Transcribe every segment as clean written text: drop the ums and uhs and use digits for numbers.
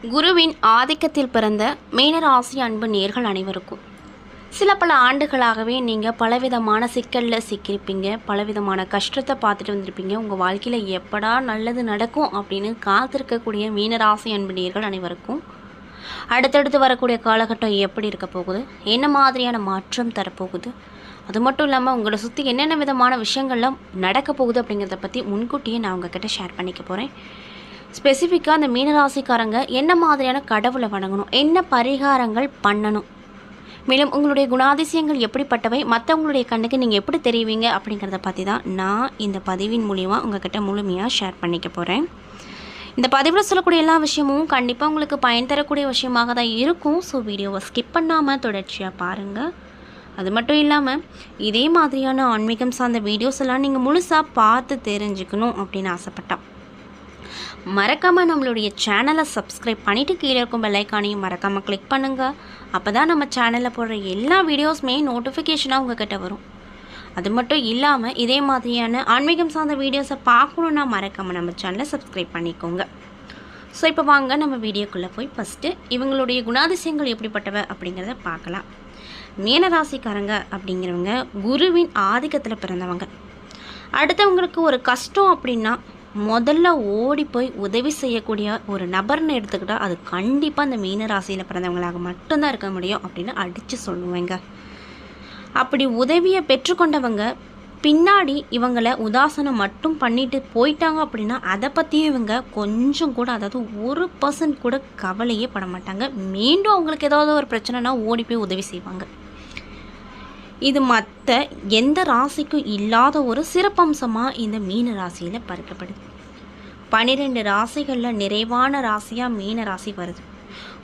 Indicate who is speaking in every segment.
Speaker 1: குருவின் ஆதிக்கத்தில் பிறந்த மீனராசி அன்பு நேர்கள் அனைவருக்கும் சில பல ஆண்டுகளாகவே நீங்கள் பலவிதமான சிக்கலில் சிக்கியிருப்பீங்க, பலவிதமான கஷ்டத்தை பார்த்துட்டு வந்திருப்பீங்க. உங்கள் வாழ்க்கையில் எப்படா நல்லது நடக்கும் அப்படின்னு காத்திருக்கக்கூடிய மீனராசி அன்பு நேர்கள் அனைவருக்கும் அடுத்தடுத்து வரக்கூடிய காலகட்டம் எப்படி இருக்க போகுது, என்ன மாதிரியான மாற்றம் தரப்போகுது, அது மட்டும் இல்லாமல் உங்களை சுற்றி என்னென்ன விதமான விஷயங்கள்லாம் நடக்க போகுது அப்படிங்கிறத பற்றி முன்கூட்டியே நான் உங்ககிட்ட ஷேர் பண்ணிக்க போகிறேன். ஸ்பெசிஃபிக்காக அந்த மீனராசிக்காரங்க என்ன மாதிரியான கடவுளை வணங்கணும், என்ன பரிகாரங்கள் பண்ணணும், மேலும் உங்களுடைய குணாதிசயங்கள் எப்படிப்பட்டவை, மற்றவங்களுடைய கண்ணுக்கு நீங்கள் எப்படி தெரிவிங்க அப்படிங்கிறத பற்றி தான் நான் இந்த பதிவின் மூலியமாக உங்கள்கிட்ட முழுமையாக ஷேர் பண்ணிக்க போகிறேன். இந்த பதிவில் சொல்லக்கூடிய எல்லா விஷயமும் கண்டிப்பாக உங்களுக்கு பயன் தரக்கூடிய விஷயமாக தான் இருக்கும். ஸோ வீடியோவை ஸ்கிப் பண்ணாமல் தொடர்ச்சியாக பாருங்கள். அது மட்டும் இல்லாமல் இதே மாதிரியான ஆன்மீகம் சார்ந்த வீடியோஸ் எல்லாம் நீங்கள் முழுசாக பார்த்து தெரிஞ்சுக்கணும் அப்படின்னு ஆசைப்பட்டேன். மறக்காமல் நம்மளுடைய சேனலை சப்ஸ்கிரைப் பண்ணிவிட்டு கீழே இருக்கும் பெல்லைக்கானையும் மறக்காமல் கிளிக் பண்ணுங்கள். அப்போ தான் நம்ம சேனலில் போடுற எல்லா வீடியோஸுமே நோட்டிஃபிகேஷனாக உங்கள்கிட்ட வரும். அது மட்டும் இல்லாமல் இதே மாதிரியான ஆன்மீகம் சார்ந்த வீடியோஸை பார்க்கணுன்னா மறக்காமல் நம்ம சேனலை சப்ஸ்கிரைப் பண்ணிக்கோங்க. ஸோ இப்போ வாங்க நம்ம வீடியோக்குள்ளே போய் ஃபஸ்ட்டு இவங்களுடைய குணாதிசயங்கள் எப்படிப்பட்டவ அப்படிங்கிறத பார்க்கலாம். மீனராசிக்காரங்க அப்படிங்கிறவங்க குருவின் ஆதிக்கத்தில் பிறந்தவங்க. அடுத்தவங்களுக்கு ஒரு கஷ்டம் அப்படின்னா முதல்ல ஓடி போய் உதவி செய்யக்கூடிய ஒரு நபர்னு எடுத்துக்கிட்டால் அது கண்டிப்பாக அந்த மீனராசியில் பிறந்தவங்களாக மட்டும்தான் இருக்க முடியும் அப்படின்னு அடித்து சொல்லுவேங்க. அப்படி உதவியை பெற்றுக்கொண்டவங்க பின்னாடி இவங்களை உதாசனம் மட்டும் பண்ணிட்டு போயிட்டாங்க அப்படின்னா அதை பற்றியும் இவங்க கொஞ்சம் கூட, அதாவது 1% கூட கவலையே பட மாட்டாங்க. மீண்டும் அவங்களுக்கு ஏதாவது ஒரு பிரச்சனைனா ஓடி போய் உதவி செய்வாங்க. இது மற்ற எந்த ராசிக்கும் இல்லாத ஒரு சிறப்பம்சமாக இந்த மீன ராசியில் பார்க்கப்படுது. 12 ராசிகளில் நிறைவான ராசியாக மீன ராசி வருது.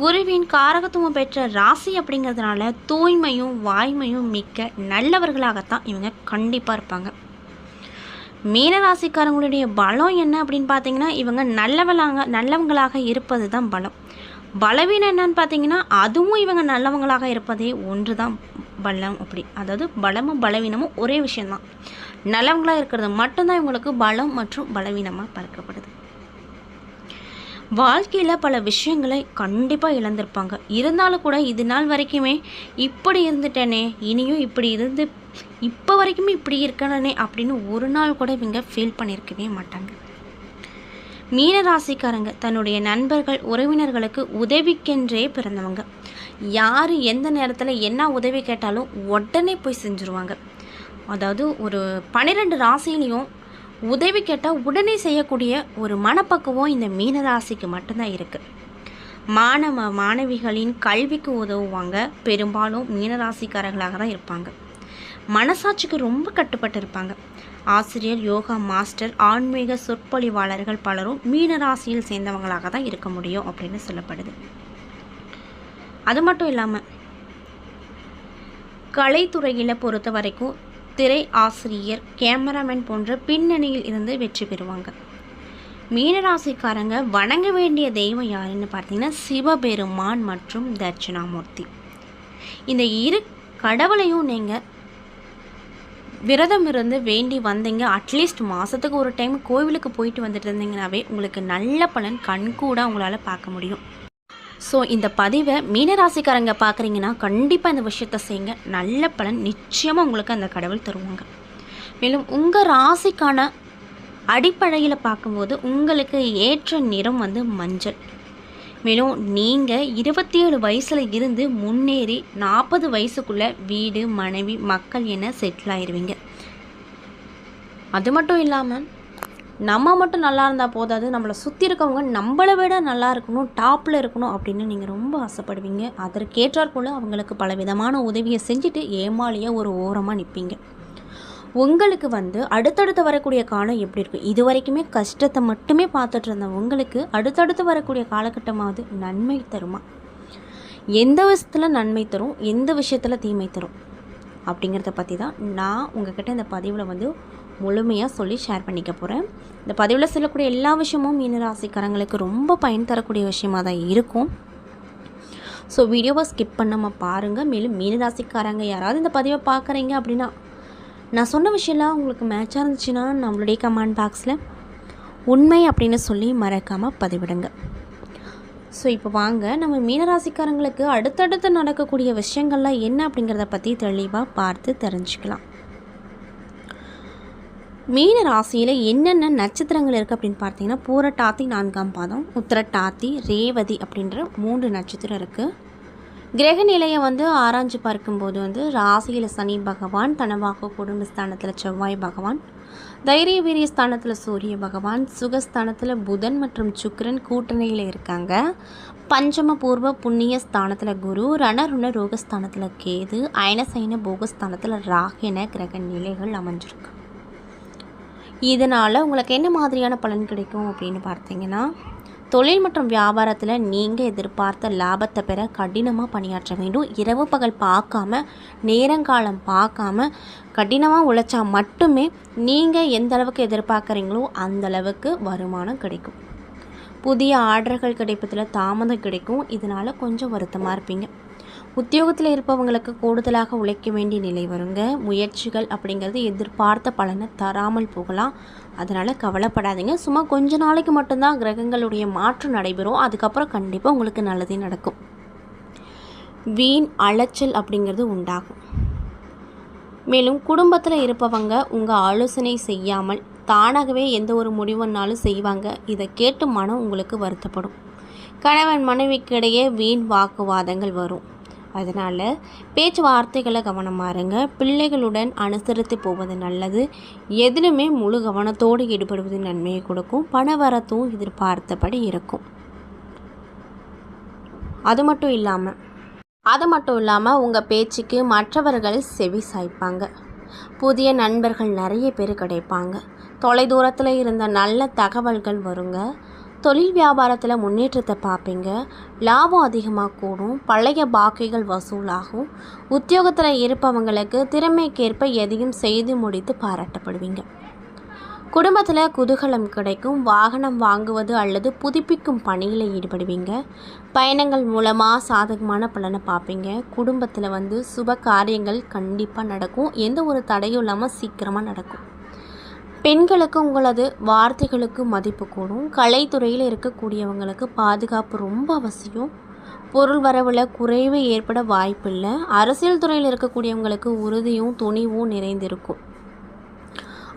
Speaker 1: குருவின் காரகத்துவம் பெற்ற ராசி அப்படிங்கிறதுனால தூய்மையும் வாய்மையும் மிக்க நல்லவர்களாகத்தான் இவங்க கண்டிப்பாக இருப்பாங்க. மீனராசிக்காரங்களுடைய பலம் என்ன அப்படின்னு பார்த்தீங்கன்னா, இவங்க நல்லவங்களாக இருப்பது தான் பலம். பலவீனம் என்னன்னு பார்த்தீங்கன்னா, அதுவும் இவங்க நல்லவங்களாக இருப்பதே ஒன்று தான் பலம். அப்படி அதாவது பலமும் பலவீனமும் ஒரே விஷயந்தான். நல்லவங்களாக இருக்கிறது மட்டும்தான் இவங்களுக்கு பலம் மற்றும் பலவீனமாக பார்க்கப்படுது. வாழ்க்கையில் பல விஷயங்களை கண்டிப்பாக இழந்திருப்பாங்க. இருந்தாலும் கூட இது நாள் வரைக்குமே இப்படி இருந்துட்டேனே, இனியும் இப்படி இருந்து இப்போ வரைக்குமே இப்படி இருக்கனே அப்படின்னு ஒரு நாள் கூட இவங்க ஃபீல் பண்ணியிருக்கவே மாட்டாங்க. மீனராசிக்காரங்க தன்னுடைய நண்பர்கள் உறவினர்களுக்கு உதவிக்கென்றே பிறந்தவங்க. யார் எந்த நேரத்தில் என்ன உதவி கேட்டாலும் உடனே போய் செஞ்சுருவாங்க. அதாவது ஒரு 12 ராசிலையும் உதவி கேட்டால் உடனே செய்யக்கூடிய ஒரு மனப்பக்குவம் இந்த மீனராசிக்கு மட்டும்தான் இருக்குது. மாணவிகளின் கல்விக்கு உதவுவாங்க. பெரும்பாலும் மீனராசிக்காரர்களாக தான் இருப்பாங்க. மனசாட்சிக்கு ரொம்ப கட்டுப்பட்டு இருப்பாங்க. ஆசிரியர், யோகா மாஸ்டர், ஆன்மீக சொற்பொழிவாளர்கள் பலரும் மீனராசியில் சேர்ந்தவங்களாக தான் இருக்க முடியும் அப்படின்னு சொல்லப்படுது. அது மட்டும் இல்லாமல் கலைத்துறையில் பொறுத்த வரைக்கும் திரை ஆசிரியர், கேமராமேன் போன்ற பின்னணியில் இருந்து வெற்றி பெறுவாங்க. மீனராசிக்காரங்க வணங்க வேண்டிய தெய்வம் யாருன்னு பார்த்தீங்கன்னா சிவபெருமான் மற்றும் தட்சிணாமூர்த்தி. இந்த இரு கடவுளையும் நீங்கள் விரதம் இருந்து வேண்டி வந்தீங்க, அட்லீஸ்ட் மாதத்துக்கு ஒரு டைம் கோவிலுக்கு போயிட்டு வந்துட்டு இருந்தீங்கன்னாவே உங்களுக்கு நல்ல பலன் கண்கூட உங்களால் பார்க்க முடியும். ஸோ இந்த பதிவை மீனராசிக்காரங்க பார்க்குறீங்கன்னா கண்டிப்பாக இந்த விஷயத்தை செய்யுங்க. நல்ல பலன் நிச்சயமாக உங்களுக்கு அந்த கடவுள் தருவாங்க. மேலும் உங்கள் ராசிக்கான அடிப்படையில் பார்க்கும்போது உங்களுக்கு ஏற்ற நிறம் மஞ்சள். மேலும் நீங்கள் 27 வயசில் இருந்து முன்னேறி 40 வயசுக்குள்ளே வீடு, மனைவி, மக்கள் என செட்டில் ஆயிடுவீங்க. அது மட்டும் இல்லாமல் நம்ம மட்டும் நல்லா இருந்தால் போதாது, நம்மளை சுற்றி இருக்கவங்க நம்மளை விட நல்லா இருக்கணும், டாப்பில் இருக்கணும் அப்படின்னு நீங்கள் ரொம்ப ஆசைப்படுவீங்க. அதற்கேற்றாற் போல் அவங்களுக்கு பல விதமான உதவியை செஞ்சுட்டு ஏமாளியாக ஒரு ஓரமாக நிற்பீங்க. உங்களுக்கு அடுத்தடுத்து வரக்கூடிய காலம் எப்படி இருக்கும்? இது வரைக்குமே கஷ்டத்தை மட்டுமே பார்த்துட்டு இருந்த உங்களுக்கு அடுத்தடுத்து வரக்கூடிய காலகட்டமாவது நன்மை தருமா? எந்த விஷயத்தில் நன்மை தரும், எந்த விஷயத்தில் தீமை தரும் அப்படிங்கிறத பற்றி தான் நான் உங்கள்கிட்ட இந்த பதிவில் முழுமையாக சொல்லி ஷேர் பண்ணிக்க போகிறேன். இந்த பதிவில் சொல்லக்கூடிய எல்லா விஷயமும் மீனராசிக்காரங்களுக்கு ரொம்ப பயன் தரக்கூடிய விஷயமாக தான் இருக்கும். ஸோ வீடியோவை ஸ்கிப் பண்ணாமல் பாருங்கள். மேலும் மீனராசிக்காரங்க யாராவது இந்த பதிவை பார்க்குறீங்க அப்படின்னா, நான் சொன்ன விஷயம்லாம் உங்களுக்கு மேட்சாக இருந்துச்சுன்னா நம்மளுடைய கமெண்ட் பாக்ஸில் உண்மை அப்படின்னு சொல்லி மறக்காமல் பதிவிடுங்க. ஸோ இப்போ வாங்க நம்ம மீனராசிக்காரங்களுக்கு அடுத்தடுத்து நடக்கக்கூடிய விஷயங்கள்லாம் என்ன அப்படிங்கிறத பற்றி தெளிவாக பார்த்து தெரிஞ்சுக்கலாம். மீன ராசியில் என்னென்ன நட்சத்திரங்கள் இருக்குது அப்படின்னு பார்த்தீங்கன்னா, பூரட்டாதி 4ஆம் பாதம், உத்திரட்டாதி, ரேவதி அப்படின்ற 3 நட்சத்திரம் இருக்குது. கிரக நிலையை ஆராய்ஞ்சு பார்க்கும்போது ராசியில் சனி பகவான், தனவாக்கு குடும்பஸ்தானத்தில் செவ்வாய் பகவான், தைரிய வீரிய ஸ்தானத்தில் சூரிய பகவான், சுகஸ்தானத்தில் புதன் மற்றும் சுக்கிரன் கூட்டணியில் இருக்காங்க. பஞ்சம பூர்வ புண்ணிய ஸ்தானத்தில் குரு, ரணருண ரோகஸ்தானத்தில் கேது, அயனசைன போகஸ்தானத்தில் ராகு என கிரக நிலைகள் அமைஞ்சிருக்கு. இதனால் உங்களுக்கு என்ன மாதிரியான பலன் கிடைக்கும் அப்படின்னு பார்த்தீங்கன்னா, தொழில் மற்றும் வியாபாரத்தில் நீங்கள் எதிர்பார்த்த லாபத்தை பெற கடினமாக பணியாற்ற வேண்டும். இரவு பகல் பார்க்காம, நேரங்காலம் பார்க்காம கடினமாக உழைச்சா மட்டுமே நீங்கள் எந்த அளவுக்கு எதிர்பார்க்குறீங்களோ அந்த அளவுக்கு வருமானம் கிடைக்கும். புதிய ஆர்டர்கள் கிடைப்பதில் தாமதம் கிடைக்கும். இதனால் கொஞ்சம் வருத்தமாக இருப்பீங்க. உத்தியோகத்தில் இருப்பவங்களுக்கு கூடுதலாக உழைக்க வேண்டிய நிலை வருங்க. முயற்சிகள் அப்படிங்கிறது எதிர்பார்த்த பலனை தராமல் போகலாம். அதனால் கவலைப்படாதீங்க. சும்மா கொஞ்ச நாளைக்கு மட்டும்தான் கிரகங்களுடைய மாற்றம் நடைபெறும். அதுக்கப்புறம் கண்டிப்பாக உங்களுக்கு நல்லதே நடக்கும். வீண் அலைச்சல் அப்படிங்கிறது உண்டாகும். மேலும் குடும்பத்தில் இருப்பவங்க உங்கள் ஆலோசனை செய்யாமல் தானாகவே எந்த ஒரு முடிவுனாலும் செய்வாங்க. இதை கேட்டு மனம் உங்களுக்கு வருத்தப்படும். கணவன் மனைவிக்கிடையே வீண் வாக்குவாதங்கள் வரும். அதனால் பேச்சுவார்த்தைகளை கவனமாக இருங்க. பிள்ளைகளுடன் அனுசரித்து போவது நல்லது. எதிலுமே முழு கவனத்தோடு ஈடுபடுவது நன்மையை கொடுக்கும். பணவரத்தும் எதிர்பார்த்தபடி இருக்கும். அது மட்டும் இல்லாமல் உங்கள் பேச்சுக்கு மற்றவர்கள் செவி சாய்ப்பாங்க. புதிய நண்பர்கள் நிறைய பேர் கிடைப்பாங்க. தொலைதூரத்தில் இருந்த நல்ல தகவல்கள் வருங்க. தொழில் வியாபாரத்தில் முன்னேற்றத்தை பார்ப்பீங்க. லாபம் அதிகமாக கூடும். பழைய பாக்கிகள் வசூலாகும். உத்தியோகத்தில் இருப்பவங்களுக்கு திறமைக்கேற்ப எதையும் செய்து முடித்து பாராட்டப்படுவீங்க. குடும்பத்தில் குதூகலம் கிடைக்கும். வாகனம் வாங்குவது அல்லது புதுப்பிக்கும் பணியில் ஈடுபடுவீங்க. பயணங்கள் மூலமாக சாதகமான பலனை பார்ப்பீங்க. குடும்பத்தில் சுப காரியங்கள் கண்டிப்பாக நடக்கும். எந்த ஒரு தடையும் இல்லாமல் சீக்கிரமாக நடக்கும். பெண்களுக்கு உங்களது வார்த்தைகளுக்கு மதிப்பு கூடும். கலைத்துறையில் இருக்கக்கூடியவங்களுக்கு பாதுகாப்பு ரொம்ப அவசியம். பொருள் வரவில் குறைவு ஏற்பட வாய்ப்பில்லை. அரசியல் துறையில் இருக்கக்கூடியவங்களுக்கு உறுதியும் துணிவும் நிறைந்திருக்கும்.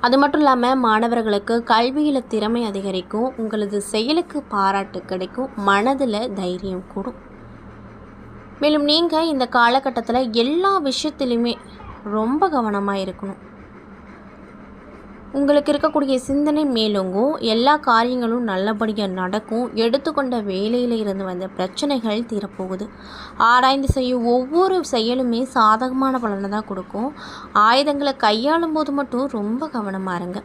Speaker 1: அது மட்டும் இல்லாமல் மாணவர்களுக்கு கல்வியில் திறமை அதிகரிக்கும். உங்களது செயலுக்கு பாராட்டு கிடைக்கும். மனதில் தைரியம் கூடும். மேலும் நீங்கள் இந்த காலகட்டத்தில் எல்லா விஷயத்துலையுமே ரொம்ப கவனமாக இருக்கணும். உங்களுக்கு இருக்கக்கூடிய சிந்தனை மேலோங்கும். எல்லா காரியங்களும் நல்லபடியாக நடக்கும். எடுத்துக்கொண்ட வேலையில் இருந்து வந்த பிரச்சனைகள் தீரப்போகுது. ஆராய்ந்து செய்யும் ஒவ்வொரு செயலுமே சாதகமான பலனை தான் கொடுக்கும். ஆயுதங்களை கையாளும் போது மட்டும் ரொம்ப கவனமாக இருங்க.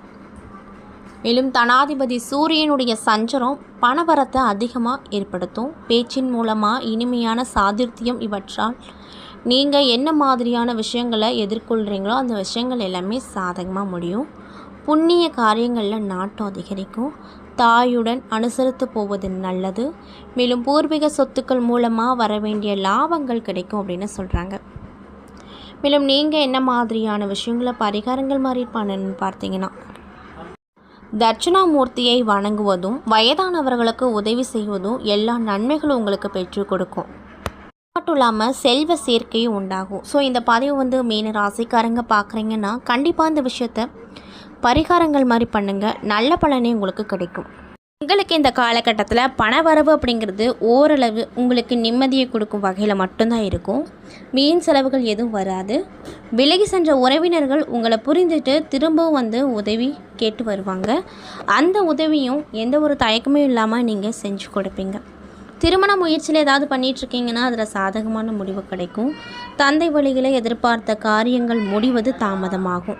Speaker 1: மேலும் தனாதிபதி சூரியனுடைய சஞ்சரம் பணவரத்தை அதிகமாக ஏற்படுத்தும். பேச்சின் மூலமாக இனிமையான சாதுர்த்தியம் இவற்றால் நீங்கள் என்ன மாதிரியான விஷயங்களை எதிர்கொள்கிறீங்களோ அந்த விஷயங்கள் எல்லாமே சாதகமாக முடியும். புண்ணிய காரியங்களில் நாட்டம் அதிகரிக்கும். தாயுடன் அனுசரித்து போவது நல்லது. மேலும் பூர்வீக சொத்துக்கள் மூலமாக வர வேண்டிய லாபங்கள் கிடைக்கும் அப்படின்னு சொல்கிறாங்க. மேலும் நீங்கள் என்ன மாதிரியான விஷயங்களை பரிகாரங்கள் மாதிரி பண்ணணும்னு பார்த்தீங்கன்னா, தட்சிணாமூர்த்தியை வணங்குவதும் வயதானவர்களுக்கு உதவி செய்வதும் எல்லா நன்மைகளும் உங்களுக்கு பெற்றுக் கொடுக்கும். மட்டும் இல்லாமல் செல்வ சேர்க்கையும் உண்டாகும். ஸோ இந்த பதிவு மீன ராசிக்காரங்க பார்க்குறீங்கன்னா கண்டிப்பாக இந்த விஷயத்தை பரிகாரங்கள் மாதிரி பண்ணுங்கள். நல்ல பலனே உங்களுக்கு கிடைக்கும். உங்களுக்கு இந்த காலகட்டத்தில் பணவரவு அப்படிங்கிறது ஓரளவு உங்களுக்கு நிம்மதியை கொடுக்கும் வகையில் மட்டும்தான் இருக்கும். வீண் செலவுகள் எதுவும் வராது. விலகி சென்ற உறவினர்கள் உங்களை புரிந்துட்டு திரும்பவும் உதவி கேட்டு வருவாங்க. அந்த உதவியும் எந்த ஒரு தயக்கமும் இல்லாமல் நீங்கள் செஞ்சு கொடுப்பீங்க. திருமண முயற்சியில் ஏதாவது பண்ணிகிட்ருக்கீங்கன்னா அதில் சாதகமான முடிவு கிடைக்கும். தந்தை வழிகளை எதிர்பார்த்த காரியங்கள் முடிவது தாமதமாகும்.